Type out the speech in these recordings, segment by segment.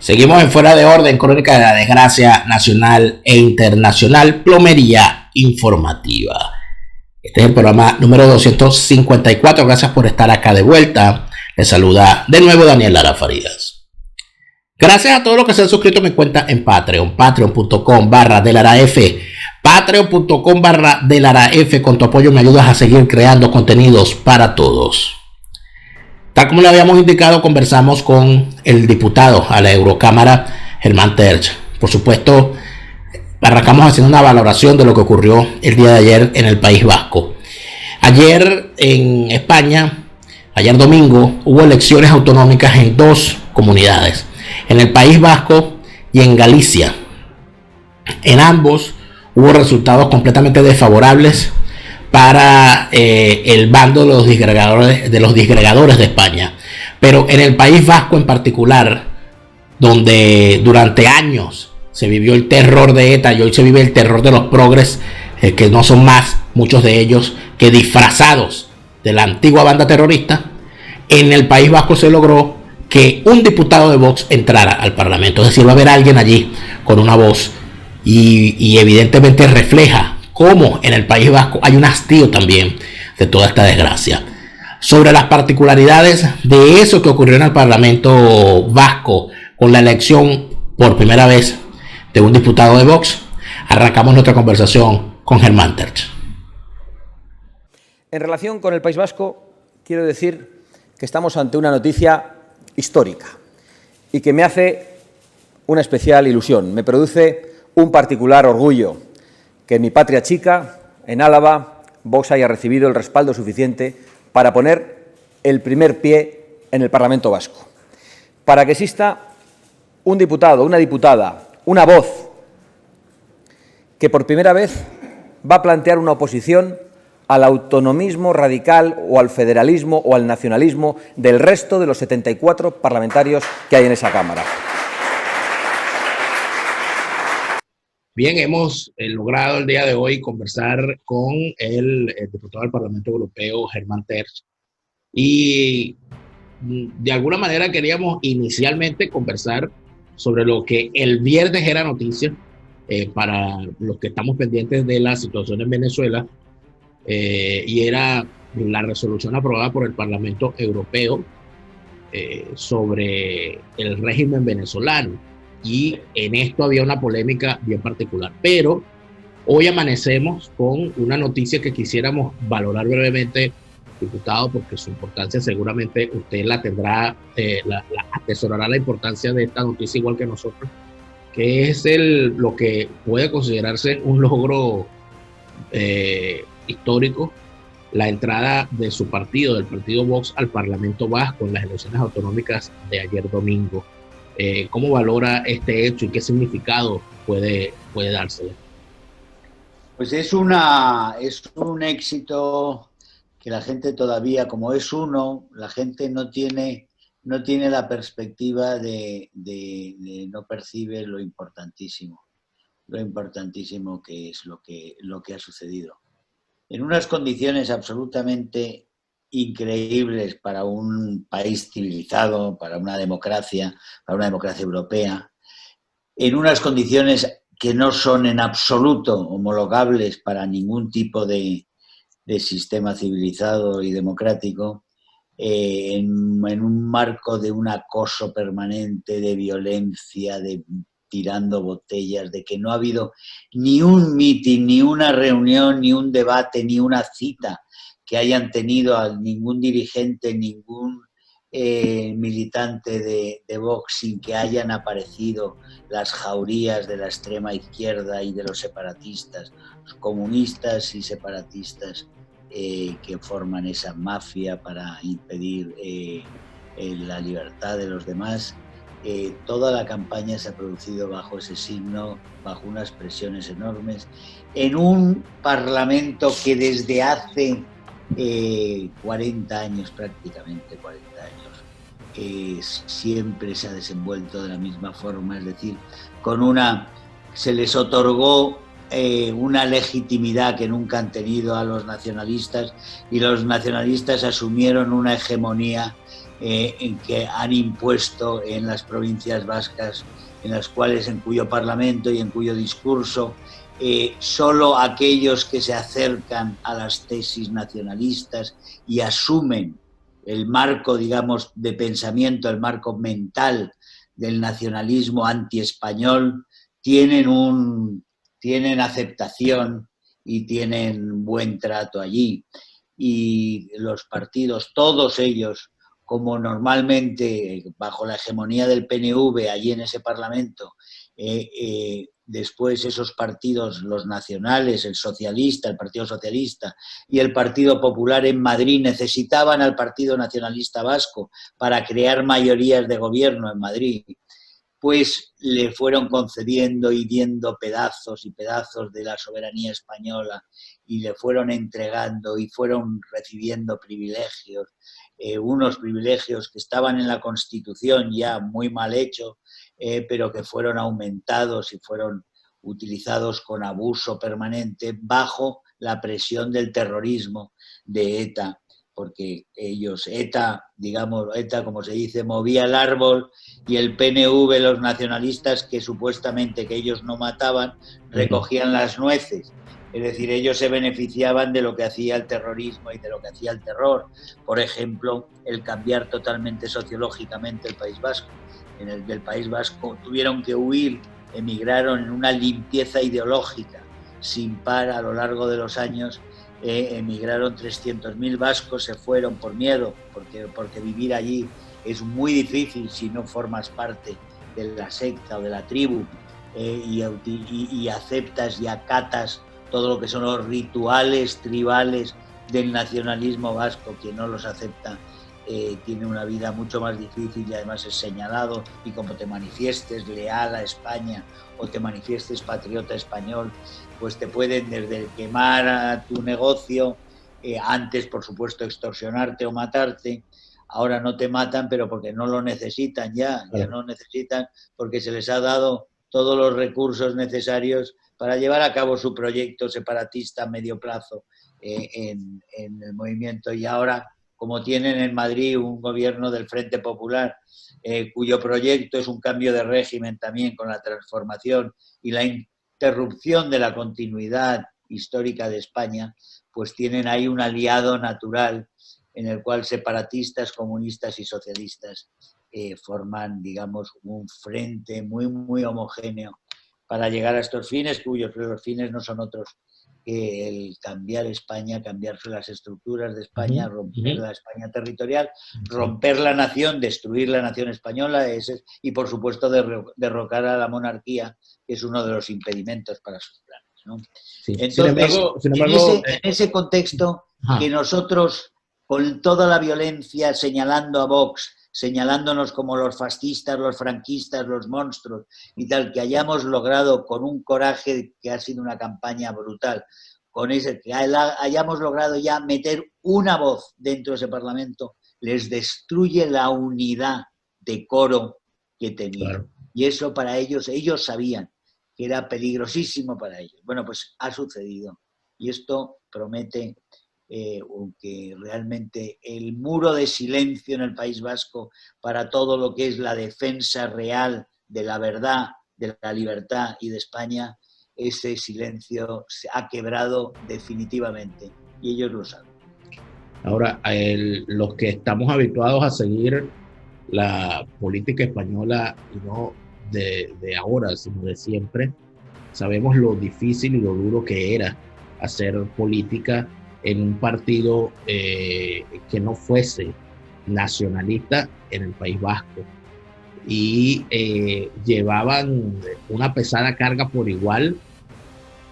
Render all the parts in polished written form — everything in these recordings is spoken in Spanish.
Seguimos en Fuera de Orden, crónica de la desgracia nacional e internacional, plomería informativa. Este es el programa número 254. Gracias por estar acá de vuelta. Les saluda de nuevo Daniel Lara Farías. Gracias a todos los que se han suscrito a mi cuenta en Patreon, patreon.com/delaraf, patreon.com/delaraf. Con tu apoyo me ayudas a seguir creando contenidos para todos. Tal como le habíamos indicado, conversamos con el diputado a la Eurocámara, Germán Terch. Por supuesto, arrancamos haciendo una valoración de lo que ocurrió el día de ayer en el País Vasco. Ayer en España, ayer domingo, hubo elecciones autonómicas en dos comunidades, en el País Vasco y en Galicia. En ambos hubo resultados completamente desfavorables para el bando de los disgregadores de España. Pero en el País Vasco en particular, donde durante años se vivió el terror de ETA y hoy se vive el terror de los progres, que no son más, muchos de ellos, que disfrazados de la antigua banda terrorista, en el País Vasco se logró que un diputado de Vox entrara al Parlamento. Es decir, va a haber alguien allí con una voz y evidentemente refleja cómo en el País Vasco hay un hastío también de toda esta desgracia. Sobre las particularidades de eso que ocurrió en el Parlamento Vasco con la elección por primera vez de un diputado de Vox, arrancamos nuestra conversación con Germán Terch. En relación con el País Vasco, quiero decir que estamos ante una noticia histórica y que me hace una especial ilusión, me produce un particular orgullo que en mi patria chica, en Álava, Vox haya recibido el respaldo suficiente para poner el primer pie en el Parlamento Vasco, para que exista un diputado, una diputada, una voz que por primera vez va a plantear una oposición al autonomismo radical o al federalismo o al nacionalismo del resto de los 74 parlamentarios que hay en esa Cámara. Bien, hemos logrado el día de hoy conversar con el diputado del Parlamento Europeo, Germán Terch, y de alguna manera queríamos inicialmente conversar sobre lo que el viernes era noticia para los que estamos pendientes de la situación en Venezuela, y era la resolución aprobada por el Parlamento Europeo sobre el régimen venezolano. Y en esto había una polémica bien particular. Pero hoy amanecemos con una noticia que quisiéramos valorar brevemente, diputado, porque su importancia seguramente usted la tendrá, atesorará la importancia de esta noticia igual que nosotros, que es lo que puede considerarse un logro histórico, la entrada de su partido, del partido Vox, al Parlamento Vasco en las elecciones autonómicas de ayer domingo. ¿Cómo valora este hecho y qué significado puede dársele? Pues es un éxito que la gente todavía, como es uno, la gente no tiene la perspectiva no percibe lo importantísimo que es lo que ha sucedido. En unas condiciones absolutamente increíbles para un país civilizado, para una democracia europea, en unas condiciones que no son en absoluto homologables para ningún tipo de sistema civilizado y democrático, en un marco de un acoso permanente, de violencia, de tirando botellas, de que no ha habido ni un mitin, ni una reunión, ni un debate, ni una cita que hayan tenido a ningún dirigente, ningún militante de Vox sin que hayan aparecido las jaurías de la extrema izquierda y de los separatistas, los comunistas y separatistas que forman esa mafia para impedir la libertad de los demás. Toda la campaña se ha producido bajo ese signo, bajo unas presiones enormes, en un parlamento que desde hace 40 años, prácticamente 40 años, siempre se ha desenvuelto de la misma forma, es decir, se les otorgó una legitimidad que nunca han tenido a los nacionalistas, y los nacionalistas asumieron una hegemonía en que han impuesto en las provincias vascas, en cuyo parlamento y en cuyo discurso solo aquellos que se acercan a las tesis nacionalistas y asumen el marco, digamos, de pensamiento, el marco mental del nacionalismo antiespañol, tienen aceptación y tienen buen trato allí. Y los partidos, todos ellos, como normalmente bajo la hegemonía del PNV allí en ese Parlamento, después esos partidos, los nacionales, el socialista, el Partido Socialista y el Partido Popular en Madrid necesitaban al Partido Nacionalista Vasco para crear mayorías de gobierno en Madrid, pues le fueron concediendo y diendo pedazos y pedazos de la soberanía española, y le fueron entregando y fueron recibiendo privilegios, unos privilegios que estaban en la Constitución ya muy mal hechos, pero que fueron aumentados y fueron utilizados con abuso permanente bajo la presión del terrorismo de ETA, porque ellos, ETA, como se dice, movía el árbol, y el PNV, los nacionalistas que supuestamente que ellos no mataban, recogían las nueces. Es decir, ellos se beneficiaban de lo que hacía el terrorismo y de lo que hacía el terror. Por ejemplo, el cambiar totalmente sociológicamente el País Vasco. En el del País Vasco tuvieron que huir, emigraron en una limpieza ideológica sin par a lo largo de los años. Emigraron 300.000 vascos, se fueron por miedo, porque vivir allí es muy difícil si no formas parte de la secta o de la tribu, y aceptas y acatas todo lo que son los rituales tribales del nacionalismo vasco. Quien no los acepta tiene una vida mucho más difícil, y además es señalado, y como te manifiestes leal a España o te manifiestes patriota español, pues te pueden desde quemar a tu negocio, antes por supuesto extorsionarte o matarte. Ahora no te matan, pero porque no lo necesitan ya no necesitan, porque se les ha dado todos los recursos necesarios para llevar a cabo su proyecto separatista a medio plazo en el movimiento. Y ahora, como tienen en Madrid un gobierno del Frente Popular, cuyo proyecto es un cambio de régimen también, con la transformación y la interrupción de la continuidad histórica de España, pues tienen ahí un aliado natural en el cual separatistas, comunistas y socialistas forman, digamos, un frente muy, muy homogéneo para llegar a estos fines, cuyos los fines no son otros que el cambiar España, cambiarse las estructuras de España, romper la España territorial, romper la nación, destruir la nación española, y por supuesto derrocar a la monarquía, que es uno de los impedimentos para sus planes, ¿no? Sí. Entonces, sin embargo, en ese contexto, que nosotros, con toda la violencia, señalando a Vox, señalándonos como los fascistas, los franquistas, los monstruos y tal, que hayamos logrado con un coraje que ha sido una campaña brutal, que hayamos logrado ya meter una voz dentro de ese Parlamento, les destruye la unidad de coro que tenían. Claro. Y eso para ellos sabían que era peligrosísimo para ellos. Bueno, pues ha sucedido. Y esto promete que realmente el muro de silencio en el País Vasco para todo lo que es la defensa real de la verdad, de la libertad y de España, ese silencio se ha quebrado definitivamente, y ellos lo saben. Ahora, los que estamos habituados a seguir la política española, y no de ahora, sino de siempre, sabemos lo difícil y lo duro que era hacer política en un partido que no fuese nacionalista en el País Vasco, y llevaban una pesada carga por igual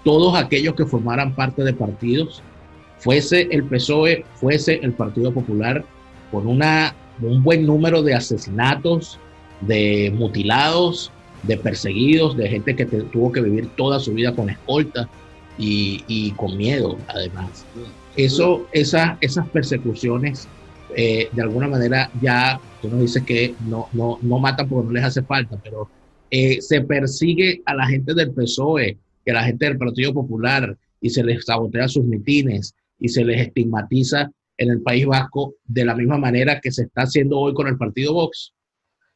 todos aquellos que formaran parte de partidos, fuese el PSOE, fuese el Partido Popular, con un buen número de asesinatos, de mutilados, de perseguidos, de gente que tuvo que vivir toda su vida con escolta y con miedo, además. Esas persecuciones, de alguna manera, ya tú nos dices que no matan porque no les hace falta, pero se persigue a la gente del PSOE que la gente del Partido Popular y se les sabotea sus mitines y se les estigmatiza en el País Vasco de la misma manera que se está haciendo hoy con el partido Vox?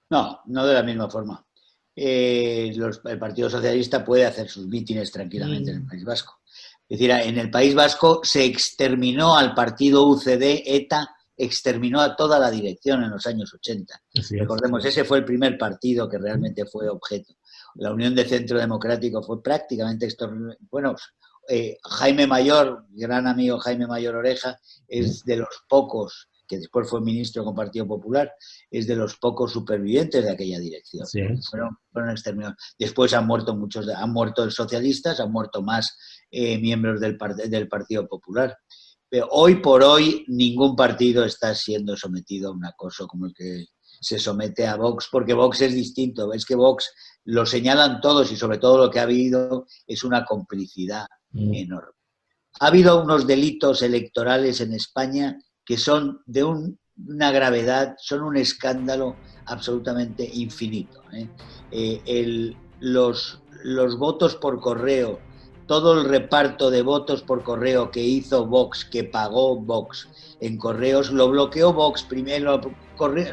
No, no de la misma forma. El Partido Socialista puede hacer sus mítines tranquilamente en el País Vasco. Es decir, en el País Vasco se exterminó al partido UCD, ETA, exterminó a toda la dirección en los años 80. Recordemos, ese fue el primer partido que realmente fue objeto. La Unión de Centro Democrático fue prácticamente exterminada. Bueno, Jaime Mayor, gran amigo Jaime Mayor Oreja, es de los pocos, que después fue ministro con Partido Popular, es de los pocos supervivientes de aquella dirección. Sí. Fueron exterminados. Después han muerto muchos, han muerto socialistas, han muerto más miembros del Partido Popular. Pero hoy por hoy ningún partido está siendo sometido a un acoso como el que se somete a Vox, porque Vox es distinto. Es que Vox lo señalan todos y sobre todo lo que ha habido es una complicidad enorme. Ha habido unos delitos electorales en España que son de una gravedad, son un escándalo absolutamente infinito. Los votos por correo, todo el reparto de votos por correo que hizo Vox, que pagó Vox en correos, lo bloqueó Vox primero,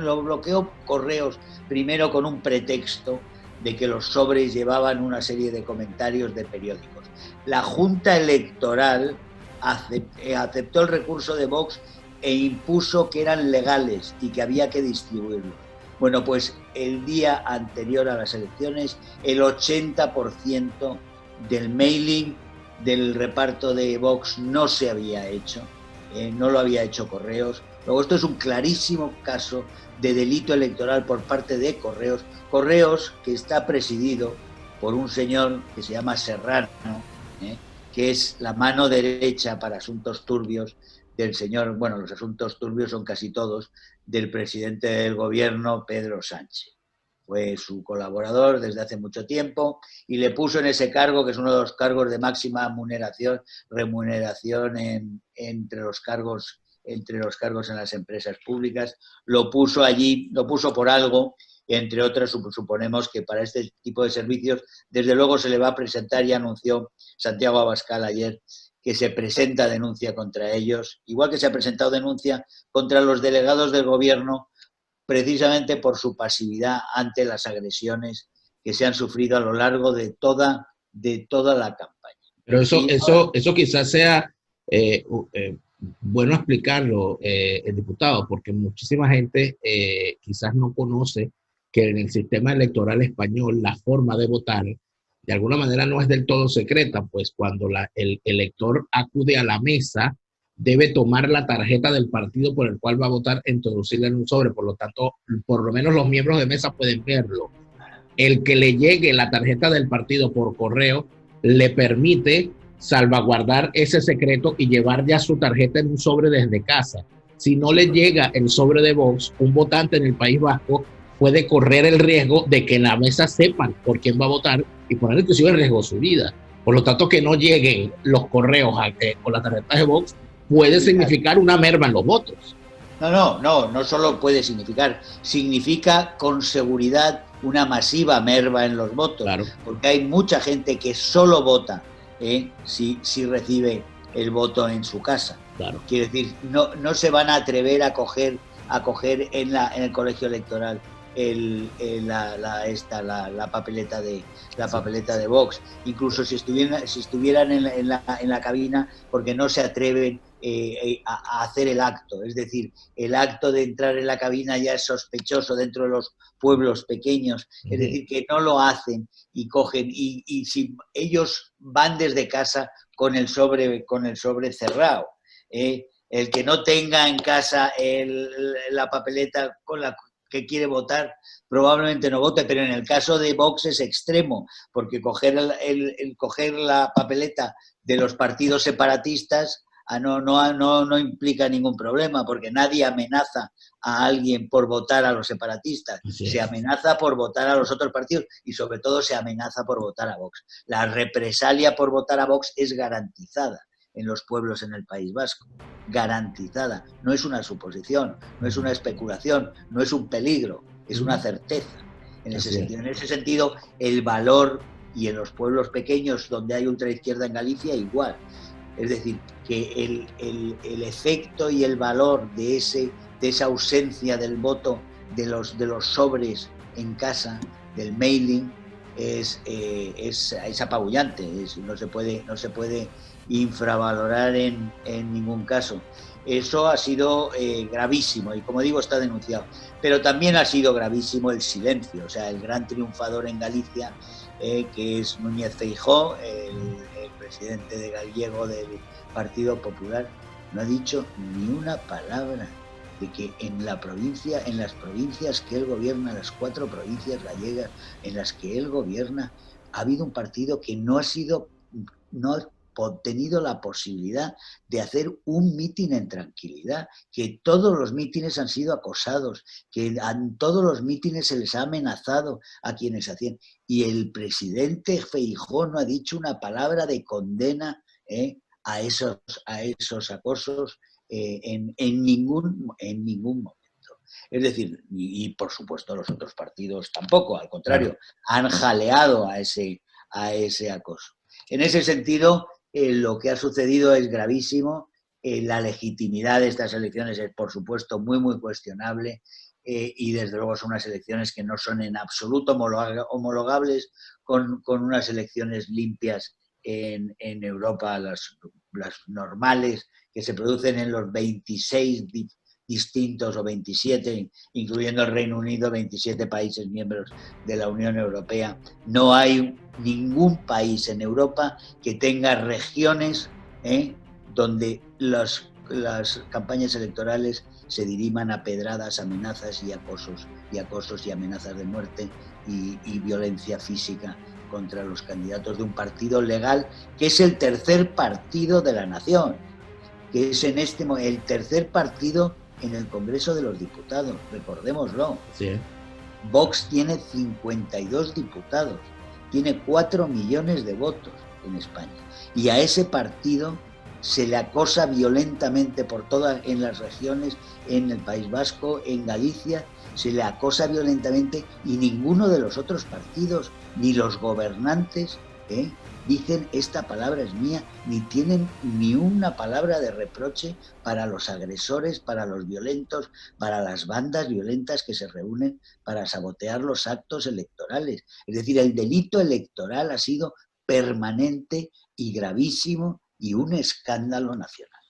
lo bloqueó Correos primero con un pretexto de que los sobres llevaban una serie de comentarios de periódicos. La Junta Electoral aceptó el recurso de Vox e impuso que eran legales y que había que distribuirlos. Bueno, pues el día anterior a las elecciones, el 80% del mailing del reparto de Vox no se había hecho, no lo había hecho Correos. Luego, esto es un clarísimo caso de delito electoral por parte de Correos. Correos, que está presidido por un señor que se llama Serrano, que es la mano derecha para asuntos turbios del señor, bueno, los asuntos turbios son casi todos, del presidente del gobierno, Pedro Sánchez. Fue su colaborador desde hace mucho tiempo y le puso en ese cargo, que es uno de los cargos de máxima remuneración entre los cargos en las empresas públicas, lo puso allí, lo puso por algo, entre otras suponemos que para este tipo de servicios, desde luego se le va a presentar, y anunció Santiago Abascal ayer, que se presenta denuncia contra ellos, igual que se ha presentado denuncia contra los delegados del gobierno, precisamente por su pasividad ante las agresiones que se han sufrido a lo largo de toda la campaña. Pero eso quizás sea bueno explicarlo, el diputado, porque muchísima gente quizás no conoce que en el sistema electoral español la forma de votar de alguna manera no es del todo secreta, pues cuando el elector acude a la mesa debe tomar la tarjeta del partido por el cual va a votar, introducirla en un sobre, por lo tanto, por lo menos los miembros de mesa pueden verlo. El que le llegue la tarjeta del partido por correo le permite salvaguardar ese secreto y llevar ya su tarjeta en un sobre desde casa. Si no le llega el sobre de Vox, un votante en el País Vasco puede correr el riesgo de que en la mesa sepan por quién va a votar y poner inclusive en riesgo su vida. Por lo tanto, que no lleguen los correos con las tarjetas de Vox puede significar una merma en los votos. No solo puede significa con seguridad una masiva merma en los votos, claro. Porque hay mucha gente que solo vota si recibe el voto en su casa. Claro. Quiere decir, no se van a atrever a coger en el colegio electoral la papeleta de Vox, incluso si estuvieran en la cabina, porque no se atreven a hacer el acto. Es decir, el acto de entrar en la cabina ya es sospechoso dentro de los pueblos pequeños, es decir, que no lo hacen y cogen, y si ellos van desde casa con el sobre cerrado, el que no tenga en casa la papeleta con la que quiere votar probablemente no vote, pero en el caso de Vox es extremo, porque coger la papeleta de los partidos separatistas no implica ningún problema, porque nadie amenaza a alguien por votar a los separatistas. Sí. Se amenaza por votar a los otros partidos y sobre todo se amenaza por votar a Vox. La represalia por votar a Vox es garantizada en los pueblos en el País Vasco, garantizada. No es una suposición, no es una especulación, no es un peligro, es una certeza. En ese sentido, el valor y en los pueblos pequeños donde hay ultraizquierda en Galicia igual. Es decir, que el efecto y el valor de esa ausencia del voto, de los sobres en casa, del mailing, es apabullante. No se puede infravalorar en ningún caso. Eso ha sido gravísimo y, como digo, está denunciado. Pero también ha sido gravísimo el silencio. O sea, el gran triunfador en Galicia, que es Núñez Feijóo, el presidente gallego del Partido Popular, no ha dicho ni una palabra de que en las provincias que él gobierna, las 4 provincias gallegas en las que él gobierna, ha habido un partido que no ha tenido la posibilidad de hacer un mitin en tranquilidad, que todos los mítines han sido acosados, que en todos los mítines se les ha amenazado a quienes hacían. Y el presidente Feijóo no ha dicho una palabra de condena a esos acosos en ningún momento. Es decir, y por supuesto los otros partidos tampoco, al contrario, han jaleado a ese acoso. En ese sentido, lo que ha sucedido es gravísimo. La legitimidad de estas elecciones es, por supuesto, muy, muy cuestionable. Y desde luego son unas elecciones que no son en absoluto homologables con unas elecciones limpias en Europa, las normales, que se producen en los 26 distintos, o 27, incluyendo el Reino Unido, 27 países miembros de la Unión Europea. No hay ningún país en Europa que tenga regiones donde las campañas electorales se diriman a pedradas, amenazas y acosos y amenazas de muerte y violencia física contra los candidatos de un partido legal, que es el tercer partido de la nación, que es el tercer partido en el Congreso de los Diputados, recordémoslo. Sí. Vox tiene 52 diputados, tiene 4 millones de votos en España, y a ese partido se le acosa violentamente por todas en las regiones, en el País Vasco, en Galicia, se le acosa violentamente, y ninguno de los otros partidos, ni los gobernantes, dicen esta palabra es mía, ni tienen ni una palabra de reproche para los agresores, para los violentos, para las bandas violentas que se reúnen para sabotear los actos electorales. Es decir, el delito electoral ha sido permanente y gravísimo y un escándalo nacional.